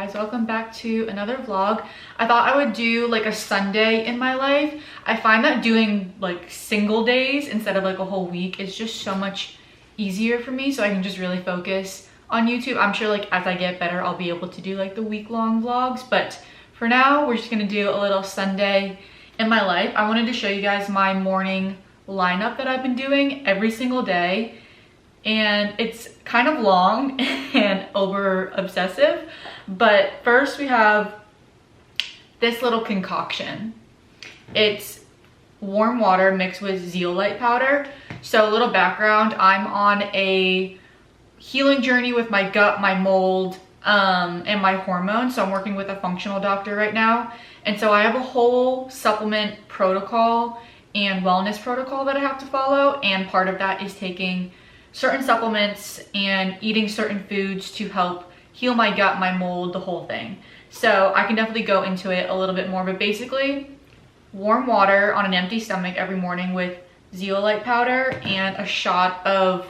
guys, welcome back to another vlog. I thought I would do like a Sunday in my life. I find that doing like single days instead of like a whole week is just so much easier for me, so I can just really focus on YouTube. I'm sure like as I get better I'll be able to do like the week-long vlogs, but for now we're just gonna do a little Sunday in my life. I wanted to show you guys my morning lineup that I've been doing every single day, and it's kind of long and over obsessive. But first we have this little concoction. It's warm water mixed with zeolite powder. So a little background, I'm on a healing journey with my gut, my mold, and my hormones. So I'm working with a functional doctor right now, and so I have a whole supplement protocol and wellness protocol that I have to follow, and part of that is taking certain supplements and eating certain foods to help heal my gut, my mold, the whole thing. So I can definitely go into it a little bit more, but basically warm water on an empty stomach every morning with zeolite powder and a shot of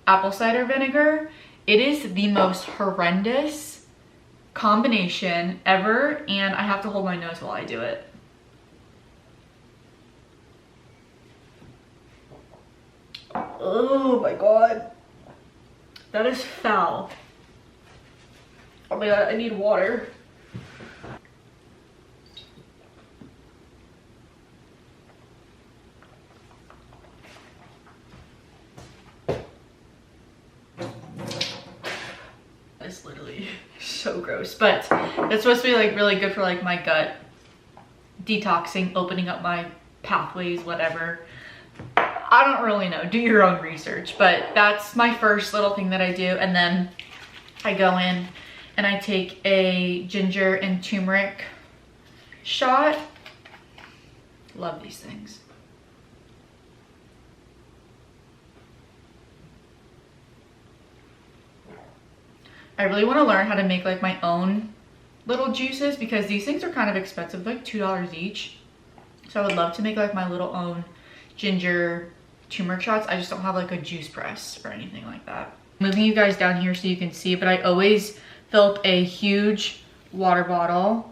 apple cider vinegar. It is the most horrendous combination ever, and I have to hold my nose while I do it. Oh my god, that is foul. Oh my god, I need water. It's literally so gross, but it's supposed to be like really good for like my gut, detoxing, opening up my pathways, whatever. I don't really know, do your own research, but that's my first little thing that I do. And then I go in and I take a ginger and turmeric shot. Love these things. I really want to learn how to make like my own little juices, because these things are kind of expensive, like $2 each. So I would love to make like my little own ginger turmeric shots. I just don't have like a juice press or anything like that. Moving you guys down here so you can see, but I always fill up a huge water bottle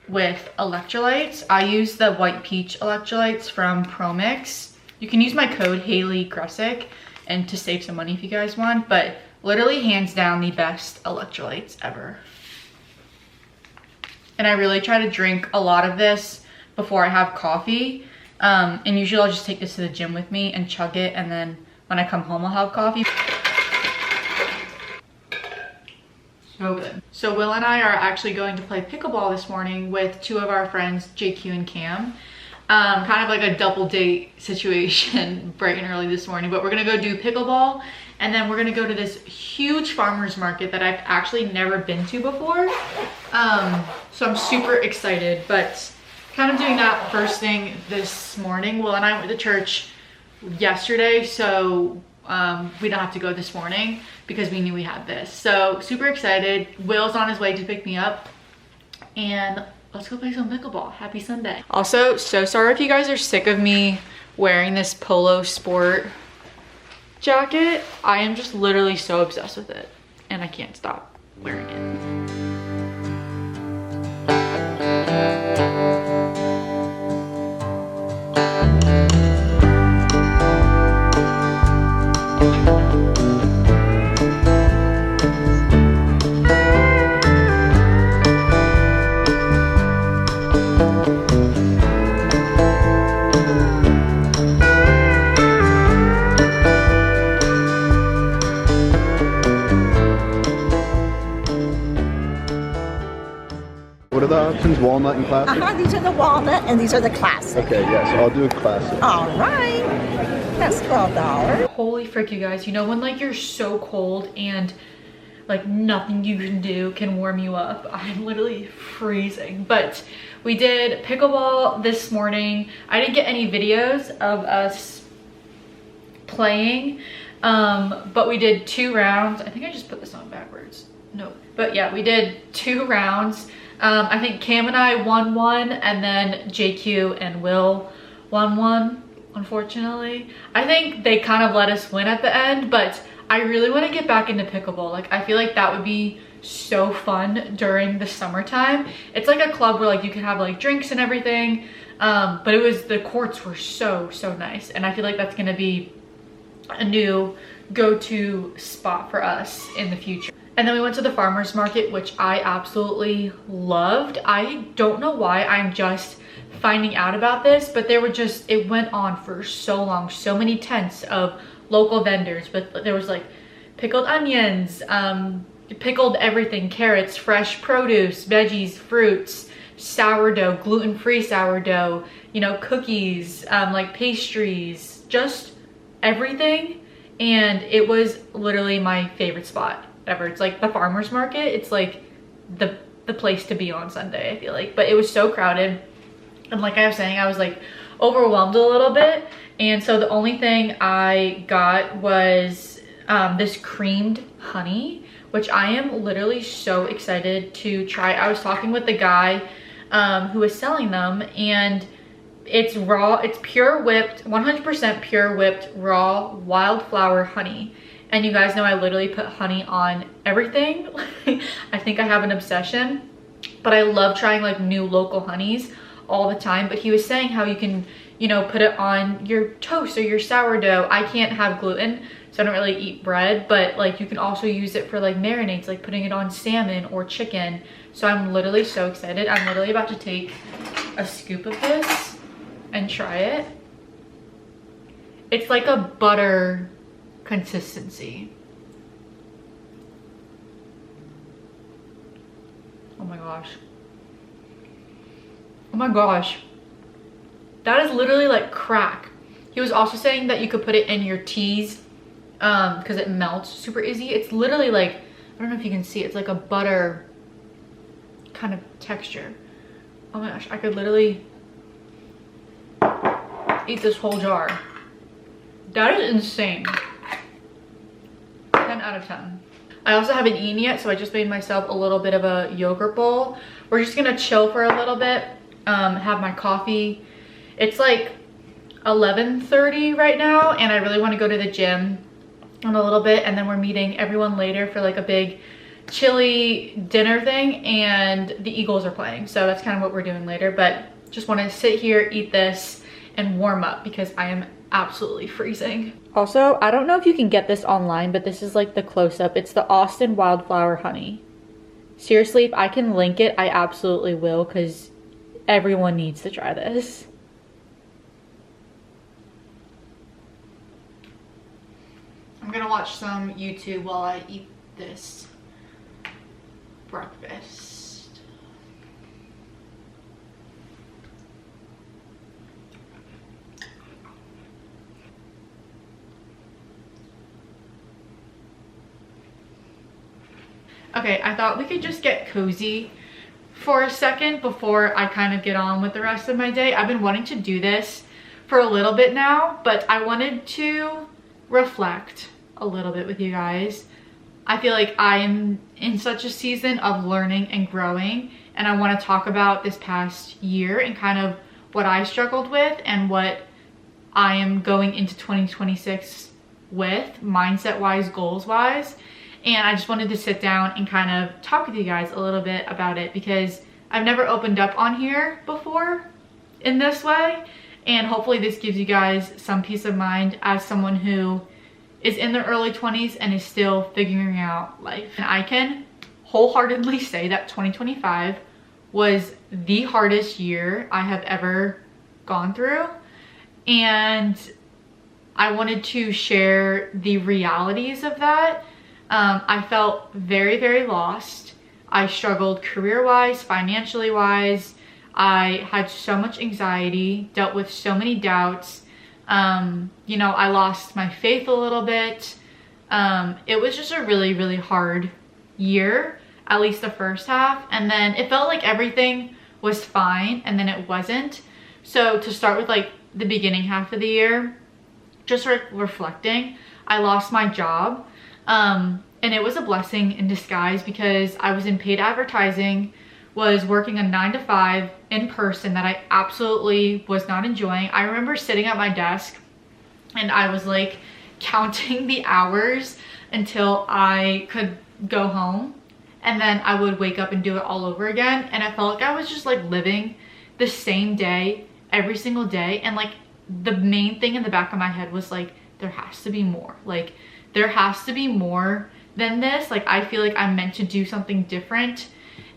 with electrolytes. I use the white peach electrolytes from ProMix. You can use my code Haley Gressick and to save some money if you guys want, but literally hands down the best electrolytes ever. And I really try to drink a lot of this before I have coffee. And usually I'll just take this to the gym with me and chug it, and then when I come home I'll have coffee. So good. So Will and I are actually going to play pickleball this morning with two of our friends, JQ and Cam. Kind of like a double date situation bright and early this morning, but we're gonna go do pickleball, and then we're gonna go to this huge farmer's market that I've actually never been to before. So I'm super excited, but kind of doing that first thing this morning. Will and I went to church yesterday, so we don't have to go this morning because we knew we had this. So super excited. Will's on his way to pick me up, and let's go play some pickleball. Happy Sunday. Also, so sorry if you guys are sick of me wearing this Polo Sport jacket. I am just literally so obsessed with it, and I can't stop wearing it. What are the options? Walnut and classic? These are the walnut and these are the classic. Okay, yes, I'll do a classic. All right. That's $12. Holy frick, you guys. You know when like you're so cold and like nothing you can do can warm you up? I'm literally freezing. But we did pickleball this morning. I didn't get any videos of us playing, but we did 2 rounds. I think I just put this on backwards. No, but yeah, we did 2 rounds. I think Cam and I won 1, and then JQ and Will won 1, unfortunately. I think they kind of let us win at the end, but I really want to get back into pickleball. Like, I feel like that would be so fun during the summertime. It's like a club where like you can have like drinks and everything, but the courts were so nice, and I feel like that's gonna be a new go-to spot for us in the future. And then we went to the farmers market, which I absolutely loved. I don't know why I'm just finding out about this, but it went on for so long, so many tents of local vendors, but there was like pickled onions, pickled everything, carrots, fresh produce, veggies, fruits, sourdough, gluten-free sourdough, you know, cookies, like pastries, just everything. And it was literally my favorite spot ever. It's like the farmers market. It's like the place to be on Sunday, I feel like. But it was so crowded, and like I was saying, I was like overwhelmed a little bit. And so the only thing I got was this creamed honey, which I am literally so excited to try. I was talking with the guy who was selling them, and it's raw, it's pure whipped, 100% pure whipped raw wildflower honey. And you guys know I literally put honey on everything. I think I have an obsession, but I love trying like new local honeys all the time. But he was saying how you can, you know, put it on your toast or your sourdough. I can't have gluten, so I don't really eat bread, but like you can also use it for like marinades, like putting it on salmon or chicken. So I'm literally so excited. I'm literally about to take a scoop of this and try it. It's like a butter consistency. Oh my gosh. Oh my gosh. That is literally like crack. He was also saying that you could put it in your teas because it melts super easy. It's literally like, I don't know if you can see, it's like a butter kind of texture. Oh my gosh, I could literally eat this whole jar. That is insane. 10 out of 10. I also haven't eaten yet, so I just made myself a little bit of a yogurt bowl. We're just gonna chill for a little bit, have my coffee. It's like 11:30 right now, and I really want to go to the gym in a little bit, and then we're meeting everyone later for like a big chili dinner thing, and the Eagles are playing, so that's kind of what we're doing later. But just want to sit here, eat this, and warm up because I am absolutely freezing. Also, I don't know if you can get this online, but this is like the close-up. It's the Austin Wildflower Honey. Seriously, if I can link it, I absolutely will, because everyone needs to try this. I'm gonna watch some YouTube while I eat this breakfast. Okay, I thought we could just get cozy for a second before I kind of get on with the rest of my day. I've been wanting to do this for a little bit now, but I wanted to reflect a little bit with you guys. I feel like I am in such a season of learning and growing, and I want to talk about this past year and kind of what I struggled with and what I am going into 2026 with, mindset-wise, goals-wise. And I just wanted to sit down and kind of talk with you guys a little bit about it, because I've never opened up on here before in this way. And hopefully this gives you guys some peace of mind as someone who is in their early 20s and is still figuring out life. And I can wholeheartedly say that 2025 was the hardest year I have ever gone through. And I wanted to share the realities of that. I felt very, very lost. I struggled career-wise, financially-wise. I had so much anxiety, dealt with so many doubts. You know, I lost my faith a little bit. It was just a really, really hard year, at least the first half. And then it felt like everything was fine, and then it wasn't. So to start with like the beginning half of the year, just reflecting, I lost my job. And it was a blessing in disguise, because I was in paid advertising, was working a 9-to-5 in person that I absolutely was not enjoying. I remember sitting at my desk and I was like counting the hours until I could go home. and then I would wake up and do it all over again. And I felt like I was just like living the same day every single day. And like the main thing in the back of my head was like, there has to be more. Like there has to be more than this. Like I feel like I'm meant to do something different.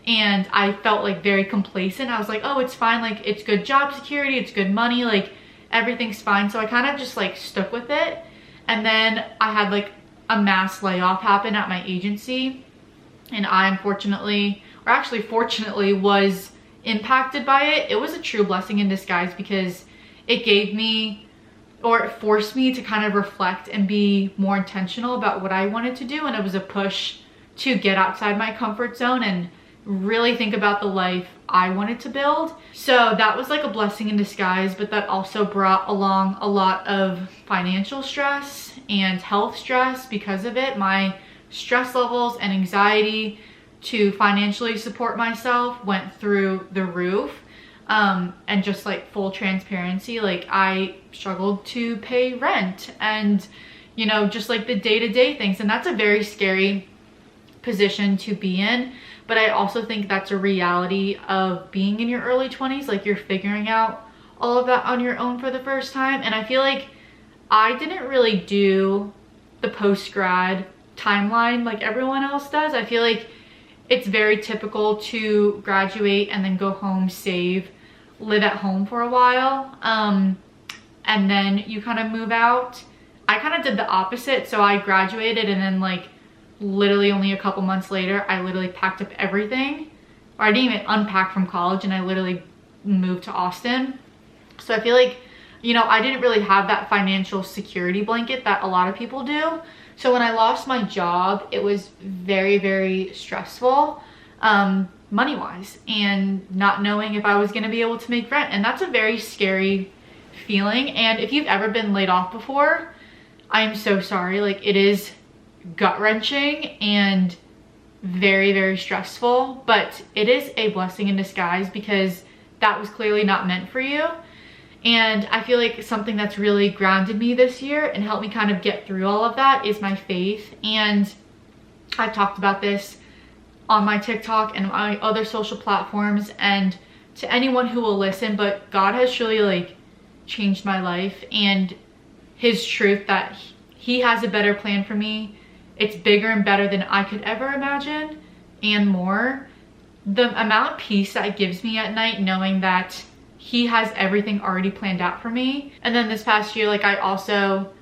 And I felt like very complacent. I was like, oh, it's fine. Like it's good job security, it's good money, like everything's fine. So I kind of just like stuck with it. And then I had like a mass layoff happen at my agency. And I unfortunately, or actually fortunately, was impacted by it. It was a true blessing in disguise because it gave me, or it forced me to kind of reflect and be more intentional about what I wanted to do. And it was a push to get outside my comfort zone and really think about the life I wanted to build. So that was like a blessing in disguise, but that also brought along a lot of financial stress and health stress because of it. My stress levels and anxiety to financially support myself went through the roof. And just like full transparency, like I struggled to pay rent and, you know, just like the day-to-day things. And that's a very scary position to be in. But I also think that's a reality of being in your early 20s. Like you're figuring out all of that on your own for the first time. And I feel like I didn't really do the post-grad timeline like everyone else does. I feel like it's very typical to graduate and then go home, save, live at home for a while, and then you kind of move out. I kind of did the opposite. So I graduated and then like literally only a couple months later, I literally packed up everything, or I didn't even unpack from college, and I literally moved to Austin. So I feel like, you know, I didn't really have that financial security blanket that a lot of people do. So when I lost my job, it was very, very stressful, money-wise, and not knowing if I was going to be able to make rent. And that's a very scary feeling. And if you've ever been laid off before, I am so sorry. Like it is gut-wrenching and very, very stressful, but it is a blessing in disguise because that was clearly not meant for you. And I feel like something that's really grounded me this year and helped me kind of get through all of that is my faith. And I've talked about this on my TikTok and my other social platforms and to anyone who will listen, but God has truly like changed my life, and his truth that he has a better plan for me. It's bigger and better than I could ever imagine and more. The amount of peace that it gives me at night knowing that he has everything already planned out for me. And then this past year, like I also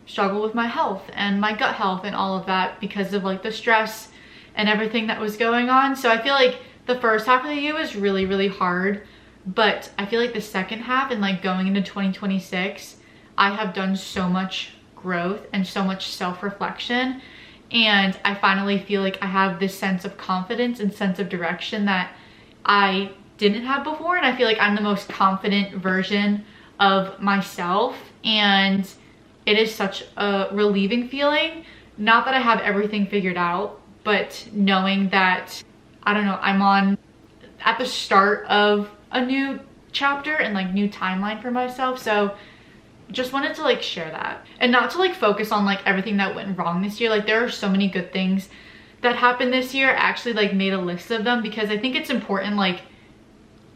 struggled with my health and my gut health and all of that because of like the stress and everything that was going on. So I feel like the first half of the year was really, really hard, but I feel like the second half and like going into 2026, I have done so much growth and so much self-reflection. And I finally feel like I have this sense of confidence and sense of direction that I didn't have before. And I feel like I'm the most confident version of myself. And it is such a relieving feeling. Not that I have everything figured out, but knowing that, I don't know, I'm at the start of a new chapter and like new timeline for myself. So just wanted to like share that and not to like focus on like everything that went wrong this year. Like there are so many good things that happened this year. I actually like made a list of them because I think it's important. Like,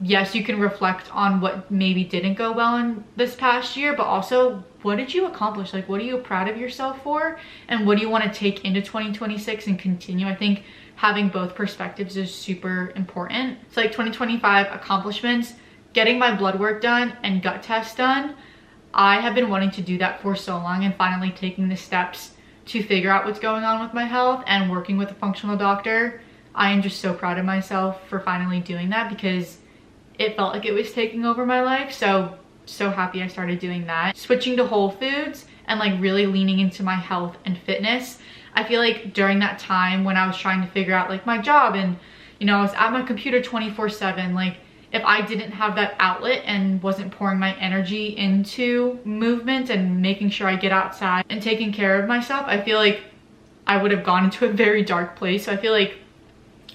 yes, you can reflect on what maybe didn't go well in this past year, but also what did you accomplish? Like, what are you proud of yourself for? And what do you want to take into 2026 and continue? I think having both perspectives is super important. It's like 2025 accomplishments, getting my blood work done and gut test done. I have been wanting to do that for so long, and finally taking the steps to figure out what's going on with my health and working with a functional doctor. I am just so proud of myself for finally doing that because it felt like it was taking over my life. So happy I started doing that. Switching to whole foods and like really leaning into my health and fitness. I feel like during that time when I was trying to figure out like my job and, you know, I was at my computer 24/7, like if I didn't have that outlet and wasn't pouring my energy into movement and making sure I get outside and taking care of myself, I feel like I would have gone into a very dark place. So I feel like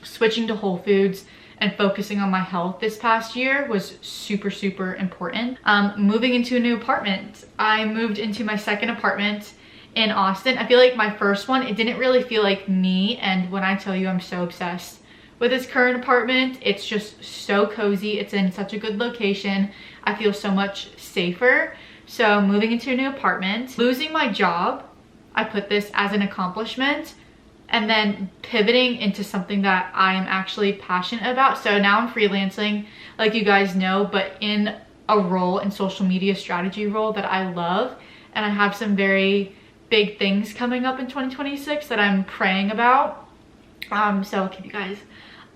switching to whole foods and focusing on my health this past year was super, super important. Moving into a new apartment. I moved into my second apartment in Austin. I feel like my first one, it didn't really feel like me, and when I tell you I'm so obsessed with this current apartment, it's just so cozy. It's in such a good location. I feel so much safer. So moving into a new apartment, losing my job, I put this as an accomplishment, and then pivoting into something that I am actually passionate about. So now I'm freelancing, like you guys know, but in a role in social media strategy role that I love, and I have some very big things coming up in 2026 that I'm praying about. So I'll keep you guys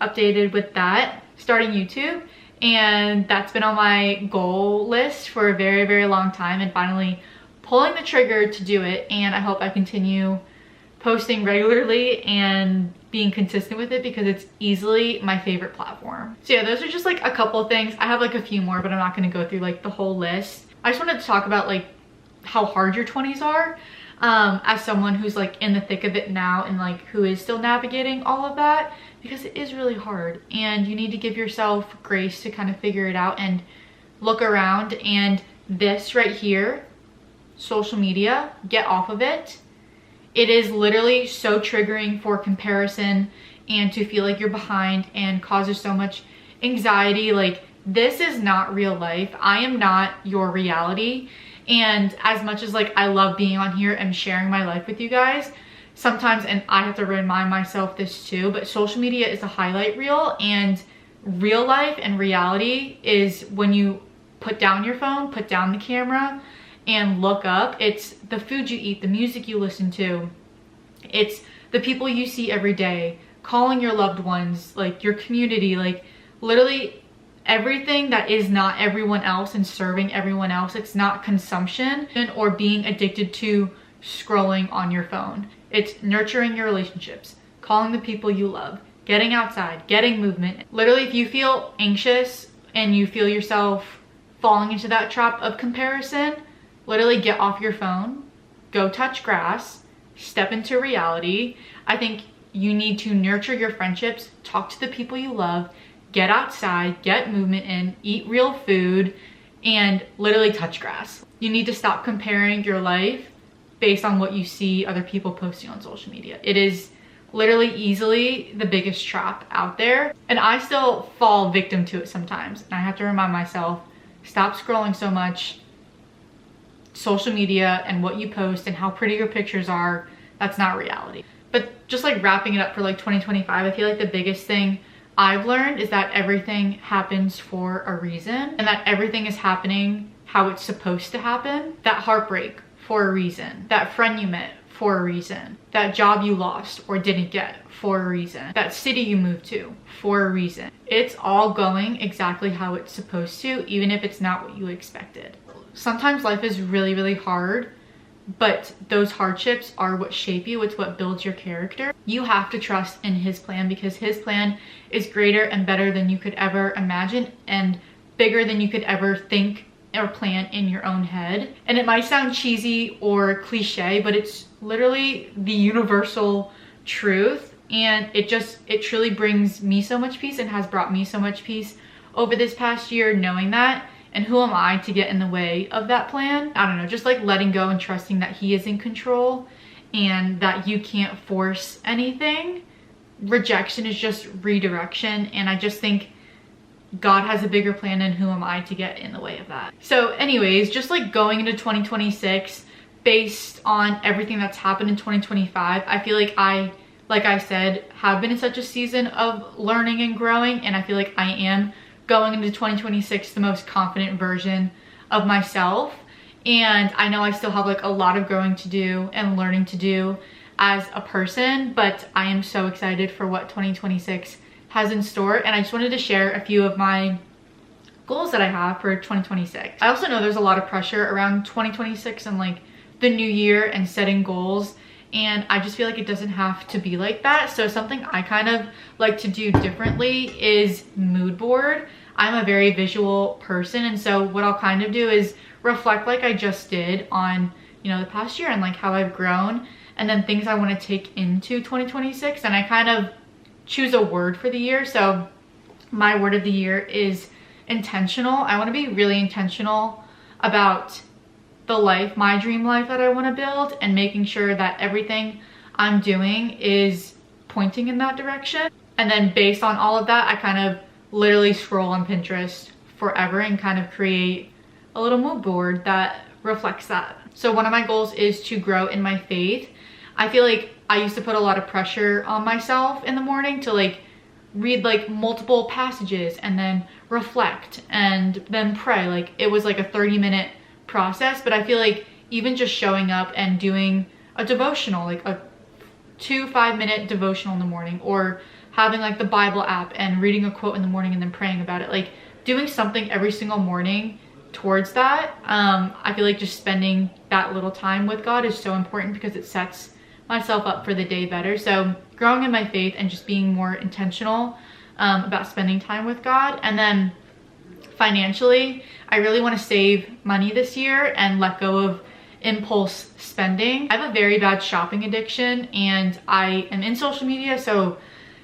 updated with that. Starting YouTube, and that's been on my goal list for a very, very long time, and finally pulling the trigger to do it. And I hope I continue posting regularly and being consistent with it, because it's easily my favorite platform. So yeah, those are just like a couple of things. I have like a few more, but I'm not going to go through like the whole list. I just wanted to talk about like how hard your 20s are, as someone who's like in the thick of it now and like who is still navigating all of that, because it is really hard, and you need to give yourself grace to kind of figure it out and look around. And this right here, social media, get off of it. It is literally so triggering for comparison and to feel like you're behind, and causes so much anxiety. Like, this is not real life. I am not your reality. And as much as like I love being on here and sharing my life with you guys, sometimes, and I have to remind myself this too, but social media is a highlight reel, and real life and reality is when you put down your phone, put down the camera, and look up. It's the food you eat, the music you listen to, it's the people you see every day, calling your loved ones, like your community, like literally everything that is not everyone else and serving everyone else. It's not consumption or being addicted to scrolling on your phone. It's nurturing your relationships, calling the people you love, getting outside, getting movement. Literally, if you feel anxious and you feel yourself falling into that trap of comparison, literally get off your phone, go touch grass, step into reality. I think you need to nurture your friendships, talk to the people you love, get outside, get movement in, eat real food, and literally touch grass. You need to stop comparing your life based on what you see other people posting on social media. It is literally easily the biggest trap out there, and I still fall victim to it sometimes. And I have to remind myself, stop scrolling so much. Social media and what you post and how pretty your pictures are, that's not reality. But just like wrapping it up for like 2025, I feel like the biggest thing I've learned is that everything happens for a reason, and that everything is happening how it's supposed to happen. That heartbreak for a reason, that friend you met for a reason, that job you lost or didn't get for a reason, that city you moved to for a reason. It's all going exactly how it's supposed to, even if it's not what you expected. Sometimes life is really, really hard, but those hardships are what shape you. It's what builds your character. You have to trust in his plan, because his plan is greater and better than you could ever imagine, and bigger than you could ever think or plan in your own head. And it might sound cheesy or cliche, but it's literally the universal truth. And it truly brings me so much peace, and has brought me so much peace over this past year, knowing that. And who am I to get in the way of that plan? I don't know, just like letting go and trusting that he is in control, and that you can't force anything. Rejection is just redirection, and I just think God has a bigger plan, and who am I to get in the way of that? So anyways, just like going into 2026, based on everything that's happened in 2025, I feel like I said, have been in such a season of learning and growing, and I feel like I am going into 2026 the most confident version of myself. And I know I still have like a lot of growing to do and learning to do as a person, but I am so excited for what 2026 has in store. And I just wanted to share a few of my goals that I have for 2026. I also know there's a lot of pressure around 2026 and like the new year and setting goals, and I just feel like it doesn't have to be like that. So something I kind of like to do differently is mood board. I'm a very visual person, and so what I'll kind of do is reflect like I just did on, you know, the past year and like how I've grown, and then things I want to take into 2026, and I kind of choose a word for the year. So my word of the year is intentional. I want to be really intentional about the life, my dream life that I want to build, and making sure that everything I'm doing is pointing in that direction. And then based on all of that, I kind of literally scroll on Pinterest forever and kind of create a little mood board that reflects that. So one of my goals is to grow in my faith. I feel like I used to put a lot of pressure on myself in the morning to like read like multiple passages and then reflect and then pray. Like it was like a 30-minute process, but I feel like even just showing up and doing a devotional, like a 5-minute devotional in the morning, or having like the Bible app and reading a quote in the morning and then praying about it, like doing something every single morning towards that. I feel like just spending that little time with God is so important because it sets myself up for the day better. So growing in my faith and just being more intentional about spending time with God. And then financially, I really want to save money this year and let go of impulse spending. I have a very bad shopping addiction, and I am in social media, so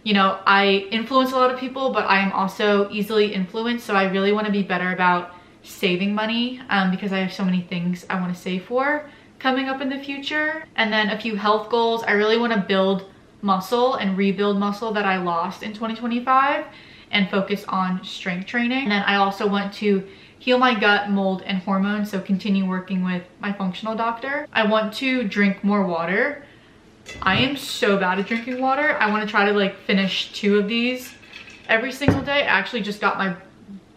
you know, I influence a lot of people, but I am also easily influenced. So I really want to be better about saving money because I have so many things I want to save for coming up in the future. And then a few health goals. I really want to build muscle and rebuild muscle that I lost in 2025 and focus on strength training. And then I also want to heal my gut, mold, and hormones, so continue working with my functional doctor. I want to drink more water. I am so bad at drinking water. I want to try to like finish 2 of these every single day. I actually just got my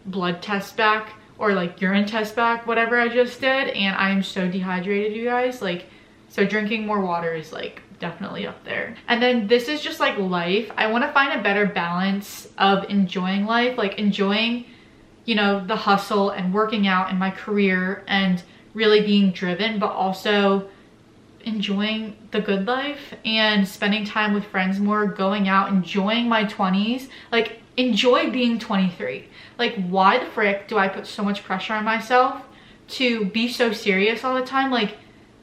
blood test back, or like urine test back, whatever I just did, and I am so dehydrated, you guys. Like, so drinking more water is like definitely up there. And then this is just like life. I want to find a better balance of enjoying life, like enjoying, you know, the hustle and working out and my career and really being driven, but also enjoying the good life and spending time with friends more, going out, enjoying my 20s. Like, enjoy being 23. Like, why the frick do I put so much pressure on myself to be so serious all the time? Like,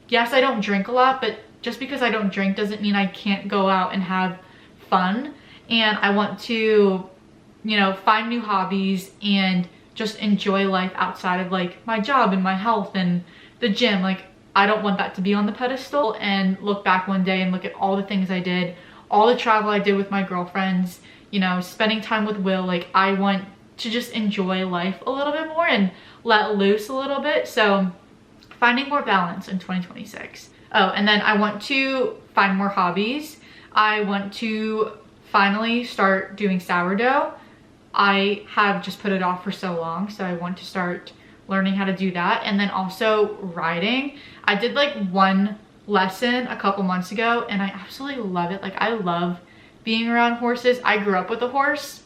yes, I don't drink a lot, but just because I don't drink doesn't mean I can't go out and have fun. And I want to, you know, find new hobbies and just enjoy life outside of like my job and my health and the gym. Like, I don't want that to be on the pedestal and look back one day and look at all the things I did, all the travel I did with my girlfriends, you know, spending time with Will. Like, I want to just enjoy life a little bit more and let loose a little bit. So finding more balance in 2026. Oh, and then I want to find more hobbies. I want to finally start doing sourdough. I have just put it off for so long, so I want to start learning how to do that. And then also riding. I did like 1 lesson a couple months ago and I absolutely love it. Like, I love being around horses. I grew up with a horse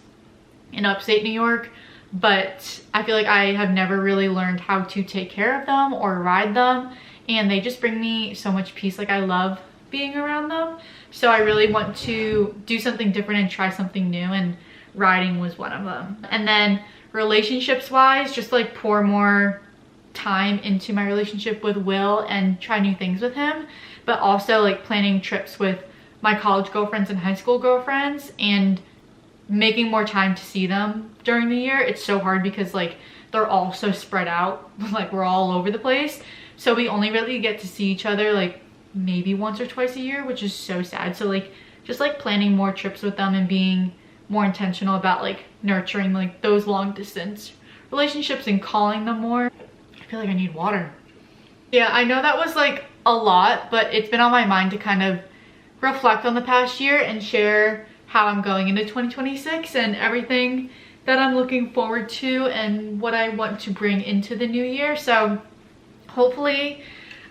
in upstate New York, but I feel like I have never really learned how to take care of them or ride them, and they just bring me so much peace. Like, I love being around them. So I really want to do something different and try something new, and riding was one of them. And then relationships wise, just like pour more time into my relationship with Will and try new things with him, but also like planning trips with my college girlfriends and high school girlfriends and making more time to see them during the year. It's so hard because like they're all so spread out, like we're all over the place, so we only really get to see each other like maybe once or twice a year, which is so sad. So like just like planning more trips with them and being more intentional about like nurturing like those long distance relationships and calling them more. I feel like I need water. Yeah, I know that was like a lot, but it's been on my mind to kind of reflect on the past year and share how I'm going into 2026 and everything that I'm looking forward to and what I want to bring into the new year. So hopefully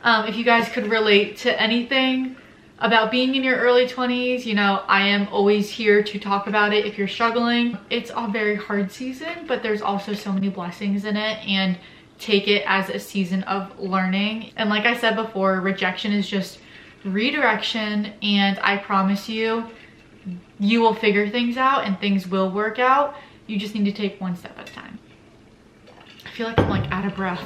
if you guys could relate to anything about being in your early 20s, you know, I am always here to talk about it if you're struggling. It's a very hard season, but there's also so many blessings in it, and take it as a season of learning. And like I said before, rejection is just redirection, and I promise you, you will figure things out and things will work out. You just need to take one step at a time. I feel like I'm like out of breath.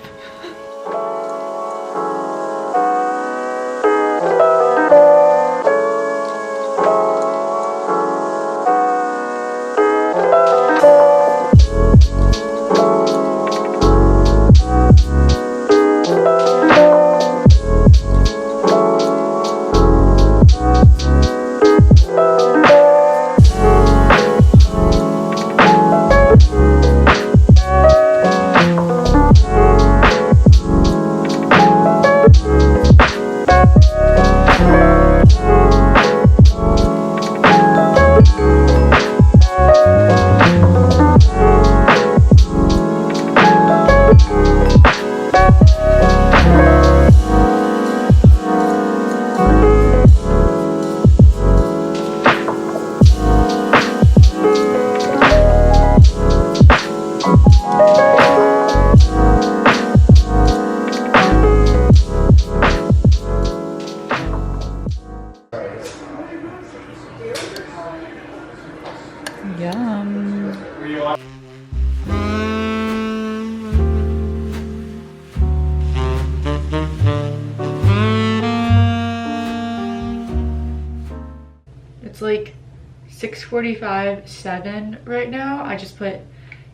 6:45, 7 right now. I just put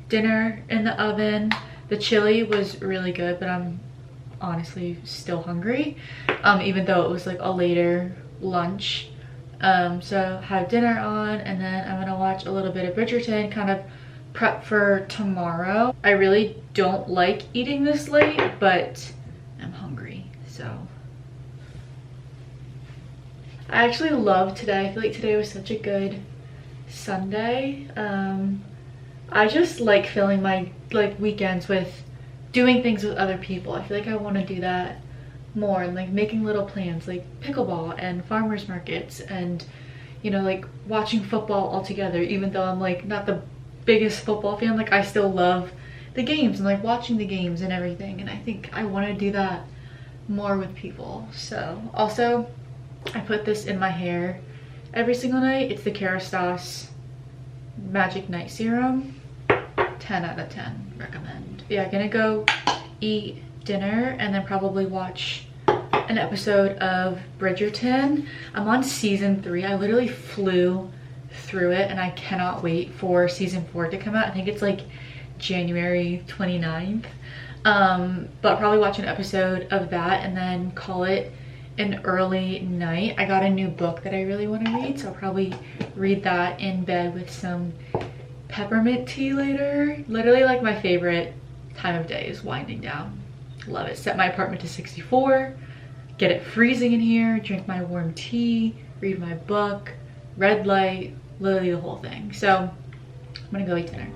dinner in the oven. The chili was really good, but I'm honestly still hungry, even though it was like a later lunch. So have dinner on, and then I'm gonna watch a little bit of Bridgerton, kind of prep for tomorrow. I really don't like eating this late, but I'm hungry, so. I actually love today. I feel like today was such a good Sunday. I just like filling my weekends with doing things with other people. I feel like I want to do that more, and like making little plans like pickleball and farmers markets, and you know, like watching football all together. Even though I'm like not the biggest football fan, like I still love the games and like watching the games and everything, and I think I want to do that more with people. So also I put this in my hair every single night. It's the Kerastase Magic Night Serum. 10 out of 10 recommend. Yeah, gonna go eat dinner and then probably watch an episode of Bridgerton. I'm on season 3. I literally flew through it and I cannot wait for season 4 to come out. I think it's like January 29th. But probably watch an episode of that and then call it an early night. I got a new book that I really want to read, so I'll probably read that in bed with some peppermint tea later. Literally like my favorite time of day is winding down. Love it. Set my apartment to 64, get it freezing in here, drink my warm tea, read my book, red light, literally the whole thing. So I'm gonna go eat dinner.